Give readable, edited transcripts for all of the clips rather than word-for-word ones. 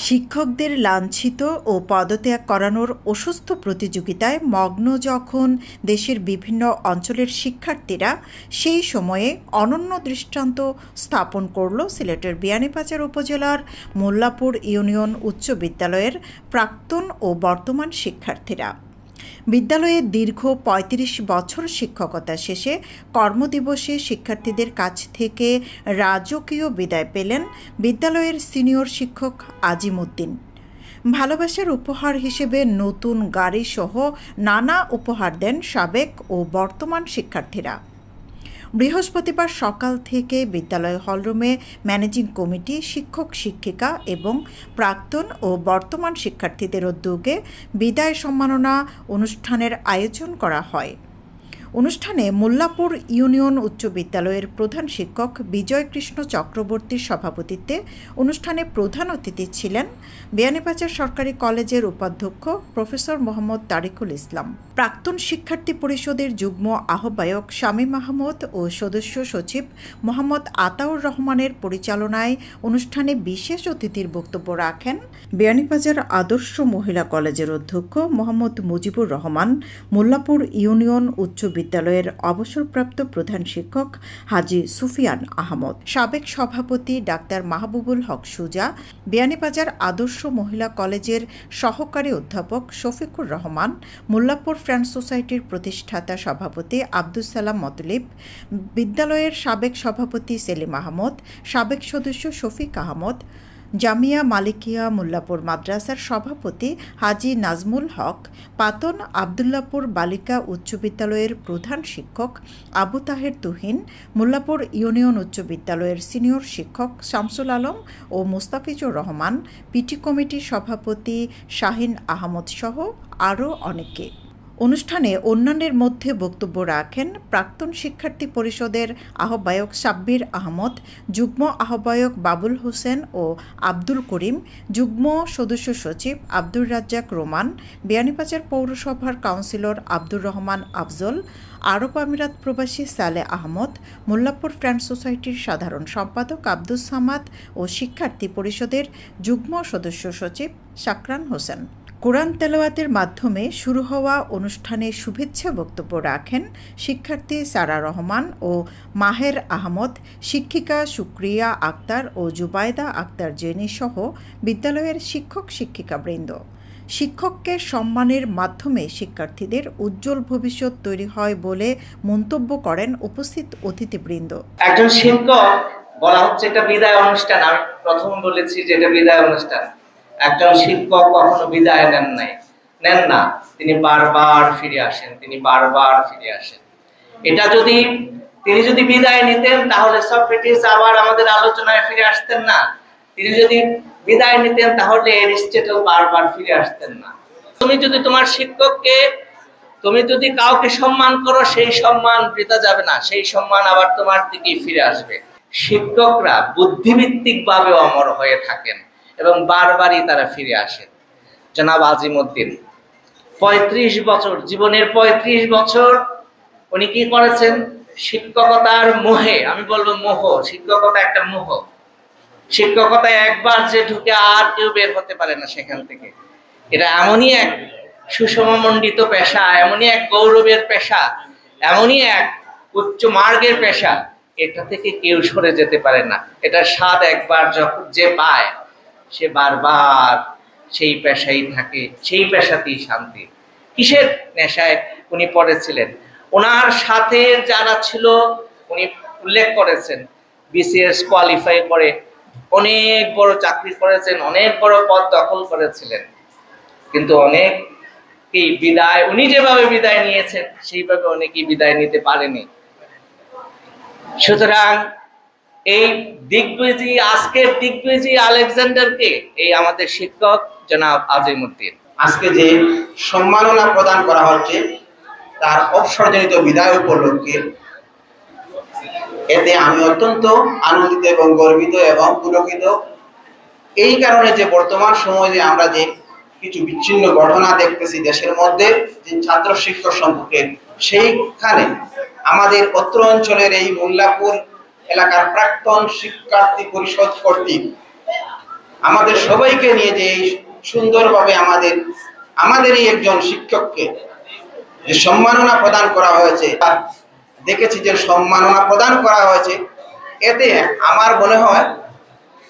শিক্ষকদের লাঞ্ছিত ও পদত্যাগ করানোর অসুস্থ প্রতিযোগিতায় মগ্ন যখন দেশের বিভিন্ন অঞ্চলের শিক্ষার্থীরা, সেই সময়ে অনন্য দৃষ্টান্ত স্থাপন করল সিলেটের বিয়ানীবাজার উপজেলার মোল্লাপুর ইউনিয়ন উচ্চ বিদ্যালয়ের প্রাক্তন ও বর্তমান শিক্ষার্থীরা। বিদ্যালয়ে দীর্ঘ ৩৫ বছর শিক্ষকতা শেষে কর্মদিবসে শিক্ষার্থীদের কাছ থেকে রাজকীয় বিদায় পেলেন বিদ্যালয়ের সিনিয়র শিক্ষক আজিম উদ্দিন। ভালোবাসার উপহার হিসেবে নতুন গাড়িসহ নানা উপহার দেন সাবেক ও বর্তমান শিক্ষার্থীরা। বৃহস্পতিবার সকাল থেকে বিদ্যালয় হলরুমে ম্যানেজিং কমিটি, শিক্ষক শিক্ষিকা এবং প্রাক্তন ও বর্তমান শিক্ষার্থীদের উদ্যোগে বিদায় সম্মাননা অনুষ্ঠানের আয়োজন করা হয়। অনুষ্ঠানে মোল্লাপুর ইউনিয়ন উচ্চ বিদ্যালয়ের প্রধান শিক্ষক বিজয় কৃষ্ণ চক্রবর্তীর সভাপতিত্বে অনুষ্ঠানে প্রধান অতিথি ছিলেন বিয়ানীবাজার সরকারি কলেজের উপাধ্যক্ষ প্রফেসর মোহাম্মদ তারিকুল ইসলাম, প্রাক্তন শিক্ষার্থী পরিষদের যুগ্ম আহ্বায়ক শামীম আহমদ ও সদস্য সচিব মোহাম্মদ আতাউর রহমানের পরিচালনায় অনুষ্ঠানে বিশেষ অতিথির বক্তব্য রাখেন বিয়ানীবাজার আদর্শ মহিলা কলেজের অধ্যক্ষ মোহাম্মদ মুজিবুর রহমান, মোল্লাপুর ইউনিয়ন উচ্চ বিদ্যালয়ের অবসরপ্রাপ্ত প্রধান শিক্ষক হাজী সুফিয়ান আহমদ, সাবেক সভাপতি ডাক্তার মাহবুবুল হক সুজা, বিয়ানীবাজার আদর্শ মহিলা কলেজের সহকারী অধ্যাপক শফিকুর রহমান, মোল্লাপুর ফ্রেন্ডস সোসাইটির প্রতিষ্ঠাতা সভাপতি আব্দুস সালাম মতলিব, বিদ্যালয়ের সাবেক সভাপতি সেলিম আহমদ, সাবেক সদস্য শফিক আহমদ, জামিয়া মালিকিয়া মোল্লাপুর মাদ্রাসার সভাপতি হাজী নাজমুল হক, পাতন আবদুল্লাপুর বালিকা উচ্চ বিদ্যালয়ের প্রধান শিক্ষক আবু তাহের তুহিন, মোল্লাপুর ইউনিয়ন উচ্চ বিদ্যালয়ের সিনিয়র শিক্ষক শামসুল আলম ও মুস্তাফিজুর রহমান, পিটি কমিটির সভাপতি শাহিন আহমদ সহ আরও অনেকে। অনুষ্ঠানে অন্যান্যের মধ্যে বক্তব্য রাখেন প্রাক্তন শিক্ষার্থী পরিষদের আহ্বায়ক সাব্বির আহমদ, যুগ্ম আহ্বায়ক বাবুল হোসেন ও আব্দুল করিম, যুগ্ম সদস্য সচিব আব্দুর রাজ্জাক রোমান, বিয়ানীবাজার পৌরসভার কাউন্সিলর আব্দুর রহমান আফজল, আরব আমিরাত প্রবাসী সালে আহমদ, মোল্লাপুর ফ্রেন্ডস সোসাইটির সাধারণ সম্পাদক আব্দুস সামাদ ও শিক্ষার্থী পরিষদের যুগ্ম সদস্য সচিব শাকরান হোসেন। কোরআন তেলাওয়াতের মাধ্যমে শুরু হওয়া অনুষ্ঠানে শুভেচ্ছা বক্তব্য রাখেন শিক্ষার্থী সারা রহমান ও মাহের আহমদ, শিক্ষিকা সুক্রিয়া আক্তার ও জুবাইদা আক্তার জেনি সহ বিদ্যালয়ের শিক্ষক শিক্ষিকাবৃন্দ। শিক্ষককে সম্মানের মাধ্যমে শিক্ষার্থীদের উজ্জ্বল ভবিষ্যৎ তৈরি হয় বলে মন্তব্য করেন উপস্থিত অতিথিবৃন্দ। একজন শিক্ষক বলা হচ্ছে এটা বিদায় অনুষ্ঠান। আমি প্রথম বলেছি যে এটা বিদায় অনুষ্ঠান। একজন শিক্ষক কখনো বিদায় নেন না, তিনি বারবার ফিরে আসেন, এটা যদি তিনি যদি বিদায় নিতেন তাহলে সক্রেটিস আবার আমাদের আলোচনায় ফিরে আসতেন না। তিনি যদি বিদায় নিতেন তাহলে এরিস্টটল বারবার ফিরে আসতেন না। তুমি যদি তোমার শিক্ষককে, তুমি যদি কাউকে সম্মান করো, সেই সম্মান বৃথা যাবে না, সেই সম্মান আবার তোমার দিকেই ফিরে আসবে। শিক্ষকরা বুদ্ধিভিত্তিক ভাবে অমর হয়ে থাকেন এবং বারবারই তারা ফিরে আসেন। জনাব আজিম উদ্দিন ৩৫ বছর, জীবনের ৩৫ বছর উনি কি করেছেন? শিক্ষকতার মোহে, আমি বলবো মোহ, শিক্ষকতা একটা মোহ। শিক্ষকতায় একবার যে ঢুকে আর কেউ বের হতে পারে না সেখান থেকে। এটা এমনই এক সুষমমণ্ডিত পেশা, এমনই এক গৌরবের পেশা, এমনই এক উচ্চ মার্গের পেশা, এটা থেকে কেউ সরে যেতে পারে না। এটা স্বাদ একবার যখন যে পায় সে বারবার সেই পেশাই থাকে, সেই পেশাতেই শান্তি। কিসের নেশায় উনি পড়েছিলেন? ওনার সাথে যারা ছিল উনি উল্লেখ করেছেন বিসিএস কোয়ালিফাই করে অনেক বড় চাকরি করেছেন, অনেক বড় পদ দখল করেছিলেন, কিন্তু অনেকেই বিদায়, উনি যেভাবে বিদায় নিয়েছেন সেইভাবে অনেকেই বিদায় নিতে পারেনি। সুতরাং এই দিগ্বিজয়ী, আজকের দিগ্বিজয়ী আলেকজান্ডারকে এই আমাদের শিক্ষক জনাব আজিম উদ্দিন। আজকে যে সম্মাননা প্রদান করা হচ্ছে তার অবসরজনিত বিদায় উপলক্ষে, এতে আমি অত্যন্ত আনন্দিত এবং গর্বিত এবং পুলকিত। এই কারণে যে বর্তমান সময়ে আমরা যে কিছু বিচ্ছিন্ন ঘটনা দেখতেছি দেশের মধ্যে, যে ছাত্র শিক্ষক সম্পর্কে, সেইখানে আমাদের অত্র অঞ্চলের এই মোল্লাপুর এলাকার প্রাক্তন শিক্ষার্থী পরিষদ কর্তৃক আমাদের সবাইকে নিয়ে যে সুন্দরভাবে আমাদেরই একজন শিক্ষককে যে সম্মাননা প্রদান করা হয়েছে, দেখেছি যে সম্মাননা প্রদান করা হয়েছে, এতে আমার মনে হয়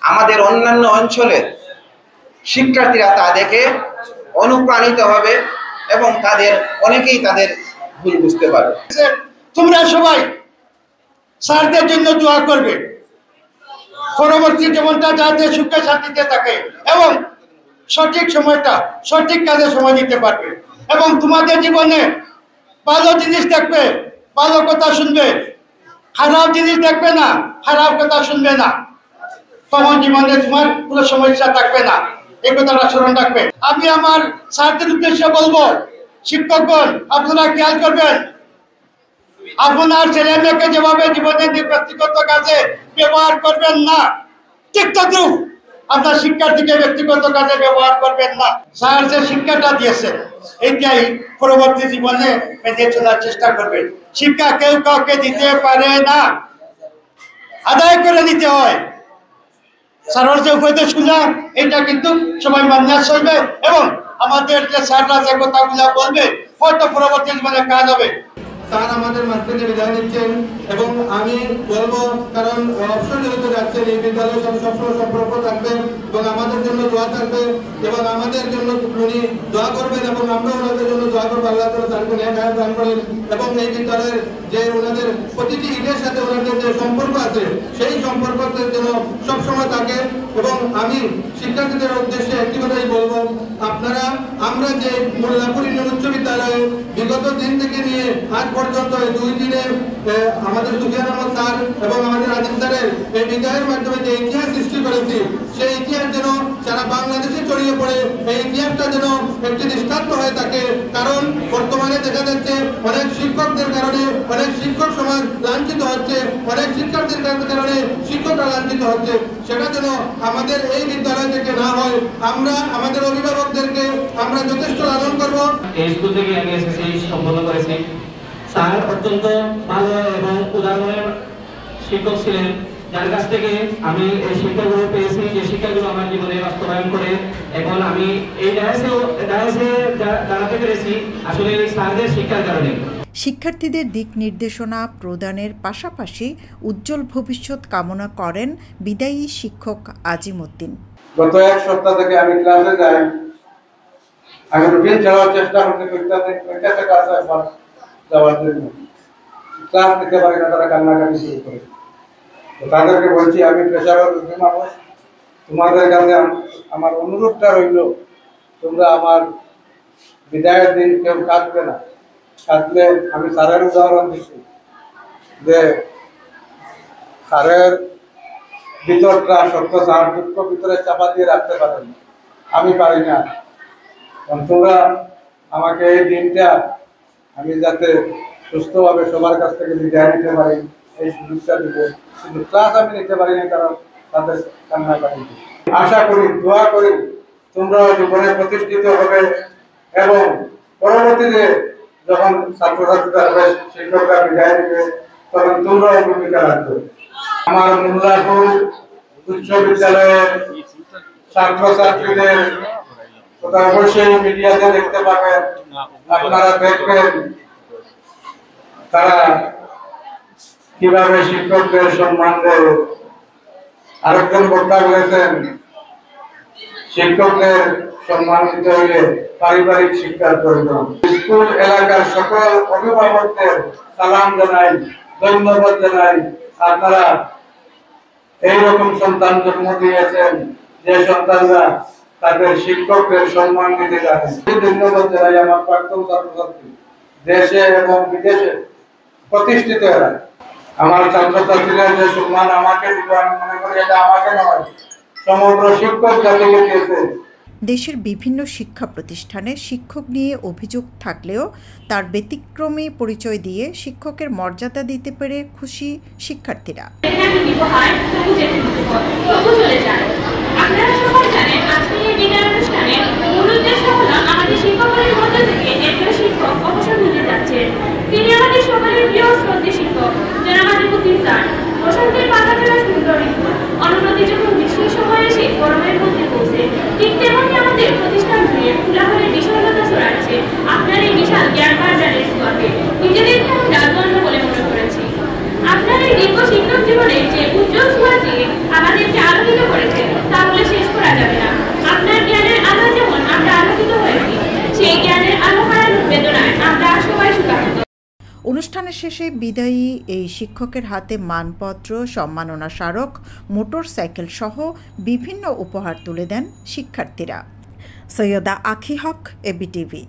আমাদের অন্যান্য অঞ্চলের শিক্ষার্থীরা তা দেখে অনুপ্রাণিত হবে এবং অনেকেই তাদের ভুল বুঝতে পারবে। তোমরা সবাই স্যারদের জন্য দোয়া করবে, পরবর্তী জীবনটা যাতে সুখে শান্তিতে থাকে এবং সঠিক সময়টা সঠিক কাজে সময় দিতে পারবে এবং তোমাদের জীবনে ভালো জিনিস দেখবে, ভালো কথা শুনবে, খারাপ জিনিস দেখবে না, খারাপ কথা শুনবে না, তখন জীবনে তোমার কোনো সমস্যা থাকবে না। এই কথাটা স্মরণ রাখবে। আমি আমার স্যারদের উদ্দেশ্যে বলবো, শিক্ষকগণ আপনারা খেয়াল করবেন, আপনার ছেলে মেয়েকে যেভাবে জীবনের ব্যক্তিগত কাজে ব্যবহার করবেন না, ঠিক তদ্রুপ আপনার শিক্ষার্থীকে ব্যক্তিগত কাজে ব্যবহার করবেন না। স্যার যে শিক্ষাটা দিয়েছে এইটাই পরবর্তী জীবনে মেনে চলার চেষ্টা করবেন। শিক্ষা কেউ কাউকে দিতে পারে না, আদায় করে নিতে হয়। স্যারের যে উপদেশ শুনলাম এটা কিন্তু সবাই মান্য চলবে এবং আমাদের যে স্যাররা যে কথাগুলো বলবে হয়তো পরবর্তী জীবনে কাজ হবে। স্যার আমাদের মাঠ থেকে বিদায় নিচ্ছেন এবং আমি বলবো, কারণ অবসর যেহেতু যাচ্ছেন, এই বিদ্যালয় সবসময় সম্পর্ক থাকবে এবং আমাদের জন্য দোয়া থাকবে এবং আমাদের জন্য উনি দোয়া করবেন এবং আমরা ওনাদের জন্য দোয়া করবো। আল্লাহ তাআলা স্যারকে নেক হায়াত দান করেন এবং এই বিদ্যালয়ের যে ওনাদের প্রতিটি ঈদের সাথে ওনাদের যে সম্পর্ক আছে সেই সম্পর্কের জন্য সবসময় থাকে। এবং আমি শিক্ষার্থীদের উদ্দেশ্যে একটি কথাই বলবো, আমরা যে মোল্লাপুর ইউনিয়ন উচ্চ বিদ্যালয়ে বিগত দিন থেকে নিয়ে আজ পর্যন্ত 2 দিনে আমাদের সুফিয়ান আহমদ স্যার এবং আমাদের আজিম স্যারের এই বিদায়ের মাধ্যমে যে ইতিহাস সৃষ্টি করেছি, সেই ইতিহাস যেন সারা বাংলাদেশে ছড়িয়ে পড়ে, এই ইতিহাসটা যেন একটি দৃষ্টান্ত হয়ে থাকে। কারণ বর্তমানে দেখা যাচ্ছে অনেক শিক্ষকদের কারণে অনেক শিক্ষক সমাজ লাঞ্ছিত হচ্ছে, অনেক শিক্ষার্থীর কারণে শিক্ষকরা লাঞ্ছিত হচ্ছে। সেটা যেন আমাদের এই বিদ্যালয় থেকে না হয়। আমরা আমাদের অভিভাবকদেরকে আমরা যথেষ্ট লালন করব। এই স্কুল থেকে আমি এসএসসি সম্পন্ন করেছি। স্যার অত্যন্ত ভালো এবং উদাহরণের শিক্ষক ছিলেন, যার কাছ থেকে আমি এই শিক্ষাগুলো পেয়েছি, যে শিক্ষাগুলো আমার জীবনে বাস্তবায়ন করে এখন আমি এই ডায়াসে দাঁড়াতে পেরেছি আসলে এই স্যারদের শিক্ষার কারণে। শিক্ষার্থীদের দিক নির্দেশনা প্রদানের পাশাপাশি উজ্জ্বল ভবিষ্যৎ কামনা করেন বিদায়ী শিক্ষক আজিম উদ্দিন। গত 1 সপ্তাহ থেকে আমি ক্লাসে যাই, আমি রুটিন চালার চেষ্টা করতে ক্লাসে যাওয়ার জন্য ক্লাস নিতে পারি না, তারা কান্নাকাটি শুরু করে। তো তাদেরকে বলছি, আমি পেশাগত রুগী মানুষ, তোমাদের কাছে আমার অনুরোধটা রইল, তোমরা আমার বিদায়ের দিন কেউ কাঁদবে না। কাঁদলে আমি স্যারের উদাহরণ দিচ্ছি যে স্যারের ভিতরটা সত্য, স্যার দুঃখ ভিতরে চাপা দিয়ে রাখতে পারেন, আমি পারি না। তোমরা আমাকে এই দিনটা আমি যাতে সুস্থভাবে সবার কাছ থেকে বিদায় নিতে পারি এই সুযোগটা দিবে। কিন্তু ক্লাস আমি নিতে পারি না, কারণ তাদের কান্না পারি। আশা করি, দোয়া করি তোমরা জীবনে প্রতিষ্ঠিত হবে এবং পরবর্তীতে যখন ছাত্রছাত্রীরা হবে, শিক্ষকরা বিদায় নেবে, তখন তোমরাও ভূমিকা রাখবে। আমার মোল্লাপুর উচ্চ বিদ্যালয়ের ছাত্রছাত্রীদের কথা অবশ্যই মিডিয়াতে দেখতে পাবেন, আপনারা দেখবেন তারা কিভাবে শিক্ষকদের সম্মান দেয়। আরেকজন বক্তা বলেছেন, শিক্ষকদের সম্মান দিতে হলে পারিবারিক শিক্ষার প্রয়োজন। স্কুল এলাকার সকল অভিভাবকদের সালাম জানাই, ধন্যবাদ জানাই। আপনারা এইরকম সন্তান জন্ম দিয়েছেন যে সন্তানরা তাদের শিক্ষকদের সম্মান দিতে জানে। ধন্যবাদ জানাই আমার প্রাক্তন ছাত্রছাত্রী, দেশে এবং বিদেশে প্রতিষ্ঠিত এরা। আমার ছাত্রছাত্রীরা যে সম্মান আমাকে দিল, আমি মনে করি এটা আমাকে নয়, সমগ্র শিক্ষক জাতিকে দিয়েছে। দেশের বিভিন্ন শিক্ষা প্রতিষ্ঠানে শিক্ষক নিয়ে অভিযোগ থাকলেও তার ব্যতিক্রমী পরিচয় দিয়ে শিক্ষকের মর্যাদা দিতে পেরে খুশি শিক্ষার্থীরা। আপনারা সবাই জানেন, আজকে এই বিদায় অনুষ্ঠানে মূল উদ্দেশ্য হলো আমাদের শিক্ষকদের মধ্য থেকে একজন শিক্ষক অবসর নিতে যাচ্ছেন। তিনি আমাদের সকলের প্রিয় শ্রদ্ধেয় শিক্ষক জনাব আজিম উদ্দিন স্যার। বসন্তের পাতা ফেলা সুন্দর ঋতু, অনুমতি যখন গ্রীষ্মের সময় এসে গরমের মধ্যে অনুষ্ঠানের শেষে বিদায়ী এই শিক্ষকের হাতে মানপত্র, সম্মাননা স্মারক, মোটরসাইকেল সহ বিভিন্ন উপহার তুলে দেন শিক্ষার্থীরা। সৈয়দা আখি হক, এবিটিভি।